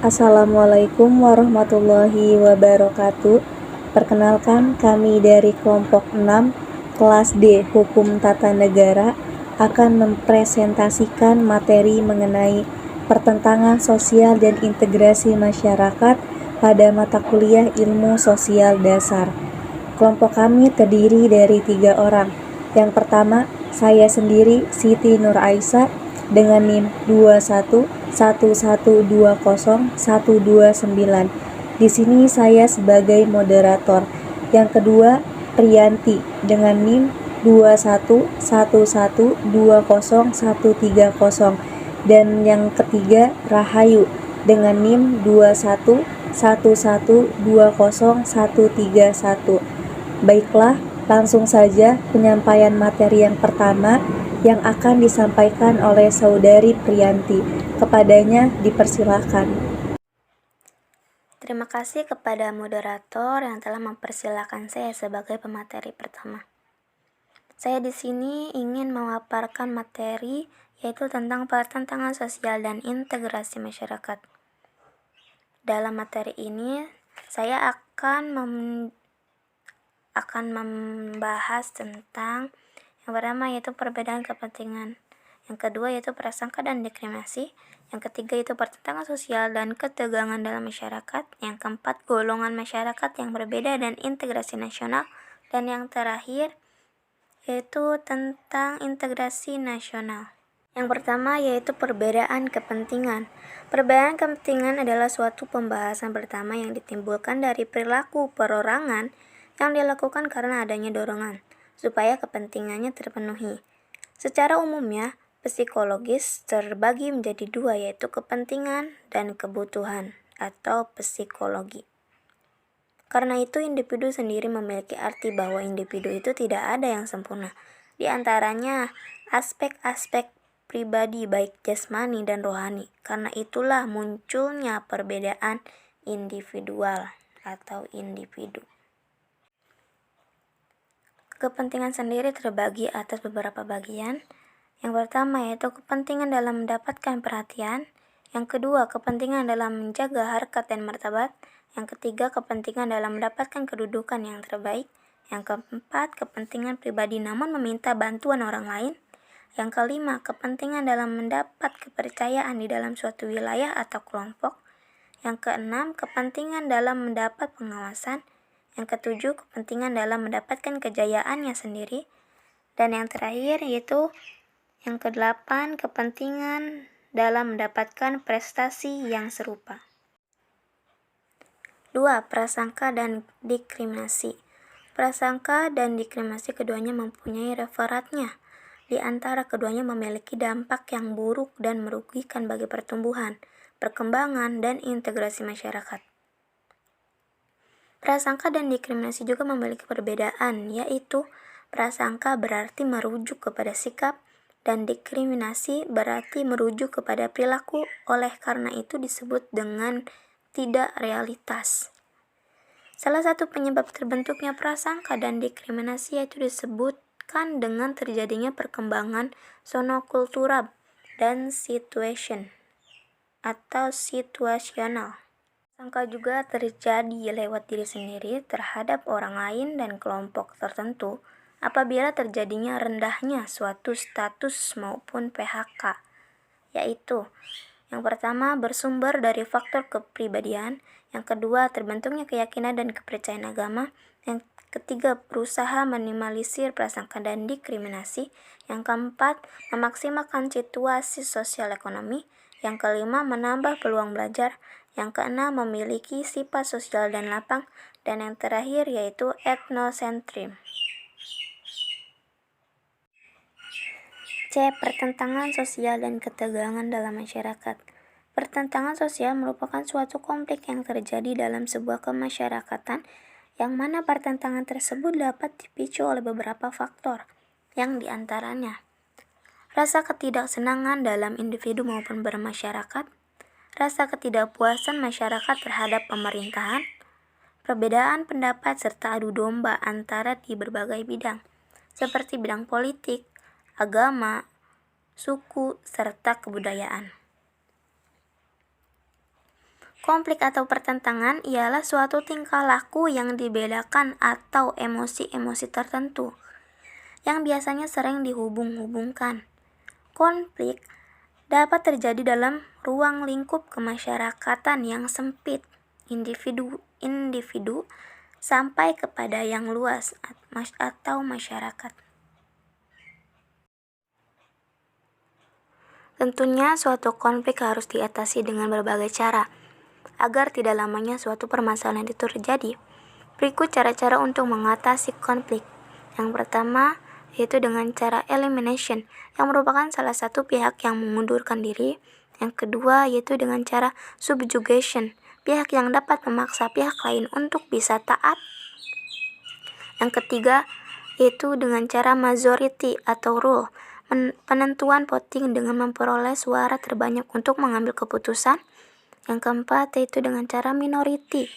Assalamualaikum warahmatullahi wabarakatuh. Perkenalkan, kami dari kelompok 6 kelas D Hukum Tata Negara akan mempresentasikan materi mengenai pertentangan sosial dan integrasi masyarakat pada mata kuliah Ilmu Sosial Dasar. Kelompok kami terdiri dari 3 orang. Yang pertama, saya sendiri Siti Nur Aisyah dengan NIM 211120129129. Di sini saya sebagai moderator. Yang kedua, Priyanti dengan NIM 2111201301. Dan yang ketiga, Rahayu dengan NIM 2111201301. Baiklah, langsung saja penyampaian materi yang pertama yang akan disampaikan oleh Saudari Priyanti. Kepadanya dipersilakan. Terima kasih kepada moderator yang telah mempersilahkan saya sebagai pemateri pertama. Saya di sini ingin memaparkan materi yaitu tentang pertentangan sosial dan integrasi masyarakat. Dalam materi ini, saya akan membahas tentang yang pertama yaitu perbedaan kepentingan, yang kedua yaitu prasangka dan diskriminasi, yang ketiga yaitu pertentangan sosial dan ketegangan dalam masyarakat, yang keempat golongan masyarakat yang berbeda dan integrasi nasional, dan yang terakhir yaitu tentang integrasi nasional. Yang pertama yaitu perbedaan kepentingan. Perbedaan kepentingan adalah suatu pembahasan pertama yang ditimbulkan dari perilaku perorangan yang dilakukan karena adanya dorongan supaya kepentingannya terpenuhi. Secara umumnya, psikologis terbagi menjadi dua, yaitu kepentingan dan kebutuhan atau psikologi. Karena itu, individu sendiri memiliki arti bahwa individu itu tidak ada yang sempurna. Di antaranya, aspek-aspek pribadi baik jasmani dan rohani. Karena itulah munculnya perbedaan individual atau individu. Kepentingan sendiri terbagi atas beberapa bagian. Yang pertama yaitu kepentingan dalam mendapatkan perhatian. Yang kedua, kepentingan dalam menjaga harkat dan martabat. Yang ketiga, kepentingan dalam mendapatkan kedudukan yang terbaik. Yang keempat, kepentingan pribadi namun meminta bantuan orang lain. Yang kelima, kepentingan dalam mendapat kepercayaan di dalam suatu wilayah atau kelompok. Yang keenam, kepentingan dalam mendapat pengawasan. Yang ketujuh, kepentingan dalam mendapatkan kejayaannya sendiri. Dan yang terakhir yaitu yang kedelapan, kepentingan dalam mendapatkan prestasi yang serupa. 2. Prasangka dan diskriminasi. Prasangka dan diskriminasi keduanya mempunyai referatnya. Di antara keduanya memiliki dampak yang buruk dan merugikan bagi pertumbuhan, perkembangan, dan integrasi masyarakat. Prasangka dan diskriminasi juga memiliki perbedaan, yaitu prasangka berarti merujuk kepada sikap dan diskriminasi berarti merujuk kepada perilaku, oleh karena itu disebut dengan tidak realitas. Salah satu penyebab terbentuknya prasangka dan diskriminasi yaitu disebutkan dengan terjadinya perkembangan sonokultural dan situation atau situasional. Prasangka juga terjadi lewat diri sendiri terhadap orang lain dan kelompok tertentu apabila terjadinya rendahnya suatu status maupun PHK, yaitu yang pertama bersumber dari faktor kepribadian, yang kedua terbentuknya keyakinan dan kepercayaan agama, yang ketiga berusaha minimalisir prasangka dan diskriminasi, yang keempat memaksimalkan situasi sosial ekonomi, yang kelima menambah peluang belajar, yang keenam memiliki sifat sosial dan lapang, dan yang terakhir yaitu etnosentrim. C. Pertentangan sosial dan ketegangan dalam masyarakat. Pertentangan sosial merupakan suatu konflik yang terjadi dalam sebuah kemasyarakatan yang mana pertentangan tersebut dapat dipicu oleh beberapa faktor, yang diantaranya rasa ketidaksenangan dalam individu maupun bermasyarakat, rasa ketidakpuasan masyarakat terhadap pemerintahan, perbedaan pendapat serta adu domba antara di berbagai bidang, seperti bidang politik, agama, suku, serta kebudayaan. Konflik atau pertentangan ialah suatu tingkah laku yang dibedakan atau emosi-emosi tertentu yang biasanya sering dihubung-hubungkan. Konflik dapat terjadi dalam ruang lingkup kemasyarakatan yang sempit, individu sampai kepada yang luas atau masyarakat. Tentunya suatu konflik harus diatasi dengan berbagai cara agar tidak lamanya suatu permasalahan itu terjadi. Berikut cara-cara untuk mengatasi konflik. Yang pertama yaitu dengan cara elimination, yang merupakan salah satu pihak yang mengundurkan diri. Yang kedua yaitu dengan cara subjugation, pihak yang dapat memaksa pihak lain untuk bisa taat. Yang ketiga yaitu dengan cara majority atau rule, penentuan voting dengan memperoleh suara terbanyak untuk mengambil keputusan. Yang keempat yaitu dengan cara minority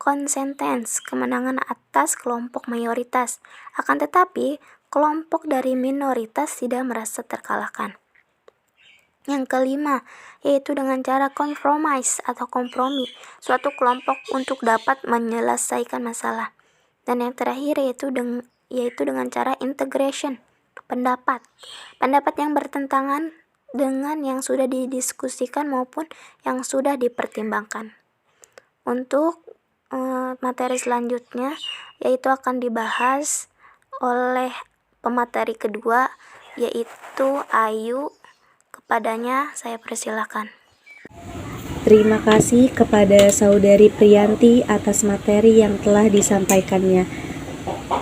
consentence, kemenangan atas kelompok mayoritas. Akan tetapi, kelompok dari minoritas tidak merasa terkalahkan. Yang kelima, yaitu dengan cara compromise atau kompromi, suatu kelompok untuk dapat menyelesaikan masalah. Dan yang terakhir yaitu dengan cara integration, pendapat yang bertentangan dengan yang sudah didiskusikan maupun yang sudah dipertimbangkan. Untuk materi selanjutnya yaitu akan dibahas oleh pemateri kedua yaitu Ayu. Kepadanya saya persilakan. Terima kasih kepada Saudari Priyanti atas materi yang telah disampaikannya.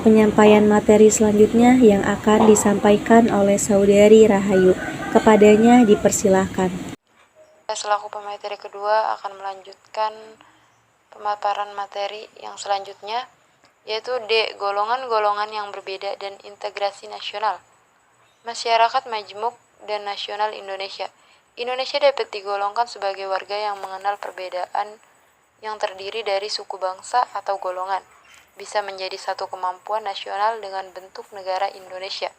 Penyampaian materi selanjutnya yang akan disampaikan oleh Saudari Rahayu. Kepadanya dipersilahkan. Selaku pemateri kedua akan melanjutkan pemaparan materi yang selanjutnya, yaitu D. Golongan-golongan yang berbeda dan integrasi nasional. Masyarakat majmuk dan nasional Indonesia. Indonesia dapat digolongkan sebagai warga yang mengenal perbedaan yang terdiri dari suku bangsa atau golongan, bisa menjadi satu kemampuan nasional dengan bentuk negara Indonesia.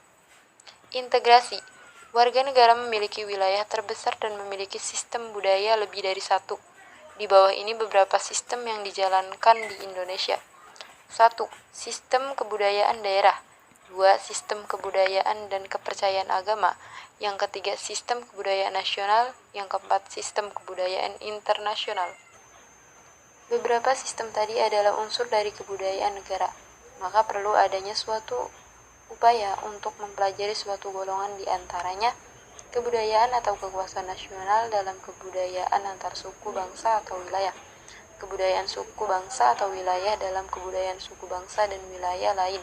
Integrasi. Warga negara memiliki wilayah terbesar dan memiliki sistem budaya lebih dari satu. Di bawah ini beberapa sistem yang dijalankan di Indonesia. 1. Sistem kebudayaan daerah. 2. Sistem kebudayaan dan kepercayaan agama. Yang ketiga, sistem kebudayaan nasional. Yang keempat, sistem kebudayaan internasional. Beberapa sistem tadi adalah unsur dari kebudayaan negara, maka perlu adanya suatu upaya untuk mempelajari suatu golongan di antaranya kebudayaan atau kekuasaan nasional dalam kebudayaan antar suku bangsa atau wilayah, kebudayaan suku bangsa atau wilayah dalam kebudayaan suku bangsa dan wilayah lain,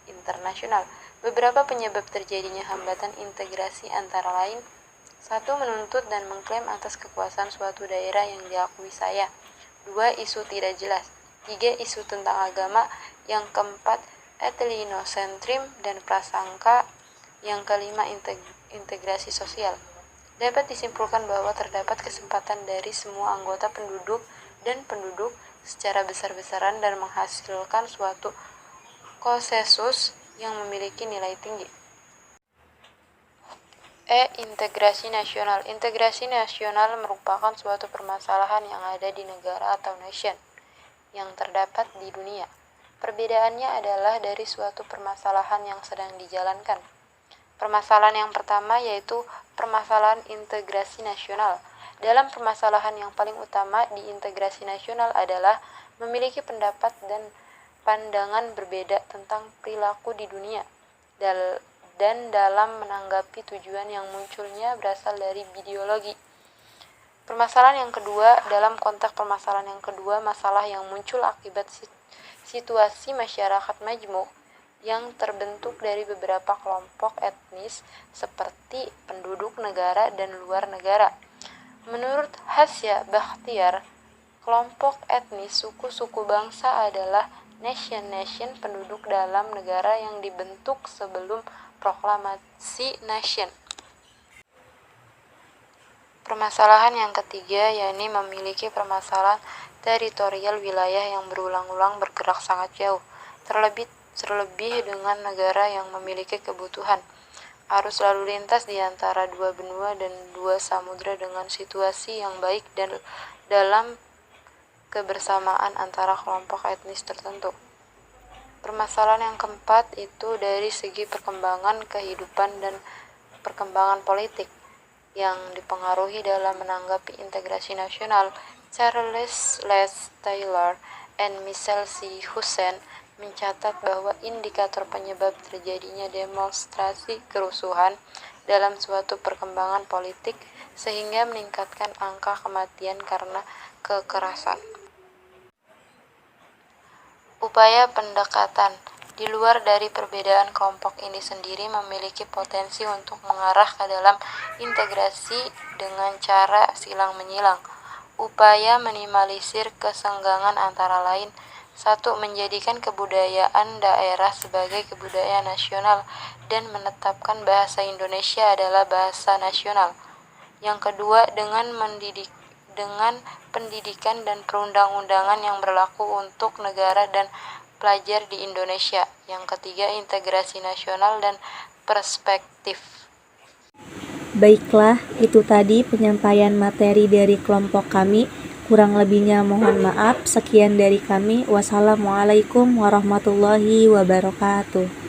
internasional. Beberapa penyebab terjadinya hambatan integrasi antara lain: 1. Menuntut dan mengklaim atas kekuasaan suatu daerah yang diakui saya. 2. Isu tidak jelas. 3. Isu tentang agama. Yang keempat, ethnocentrism dan prasangka. Yang kelima, integrasi sosial. Dapat disimpulkan bahwa terdapat kesempatan dari semua anggota penduduk dan penduduk secara besar-besaran dan menghasilkan suatu konsensus yang memiliki nilai tinggi. Integrasi nasional. Integrasi nasional merupakan suatu permasalahan yang ada di negara atau nation yang terdapat di dunia. Perbedaannya adalah dari suatu permasalahan yang sedang dijalankan. Permasalahan yang pertama yaitu permasalahan integrasi nasional. Dalam permasalahan yang paling utama di integrasi nasional adalah memiliki pendapat dan pandangan berbeda tentang perilaku di dunia, dan dalam menanggapi tujuan yang munculnya berasal dari ideologi. Permasalahan yang kedua, dalam konteks permasalahan yang kedua, masalah yang muncul akibat situasi masyarakat majmuk yang terbentuk dari beberapa kelompok etnis seperti penduduk negara dan luar negara. Menurut Hasya Bakhtiar, kelompok etnis suku-suku bangsa adalah nation penduduk dalam negara yang dibentuk sebelum proklamasi nation. Permasalahan yang ketiga yakni memiliki permasalahan teritorial wilayah yang berulang-ulang bergerak sangat jauh, terlebih dengan negara yang memiliki kebutuhan arus lalu lintas di antara dua benua dan dua samudra dengan situasi yang baik dan dalam kebersamaan antara kelompok etnis tertentu. Permasalahan yang keempat itu dari segi perkembangan kehidupan dan perkembangan politik yang dipengaruhi dalam menanggapi integrasi nasional. Charles Les Taylor and Michel C. Hussein mencatat bahwa indikator penyebab terjadinya demonstrasi kerusuhan dalam suatu perkembangan politik sehingga meningkatkan angka kematian karena kekerasan. Upaya pendekatan di luar dari perbedaan kelompok ini sendiri memiliki potensi untuk mengarah ke dalam integrasi dengan cara silang menyilang. Upaya minimalisir kesenggangan antara lain: 1. Menjadikan kebudayaan daerah sebagai kebudayaan nasional dan menetapkan bahasa Indonesia adalah bahasa nasional. Yang kedua, dengan pendidikan dan perundang-undangan yang berlaku untuk negara dan pelajar di Indonesia. Yang ketiga, integrasi nasional dan perspektif. Baiklah, itu tadi penyampaian materi dari kelompok kami. Kurang lebihnya mohon maaf. Sekian dari kami. Wassalamualaikum warahmatullahi wabarakatuh.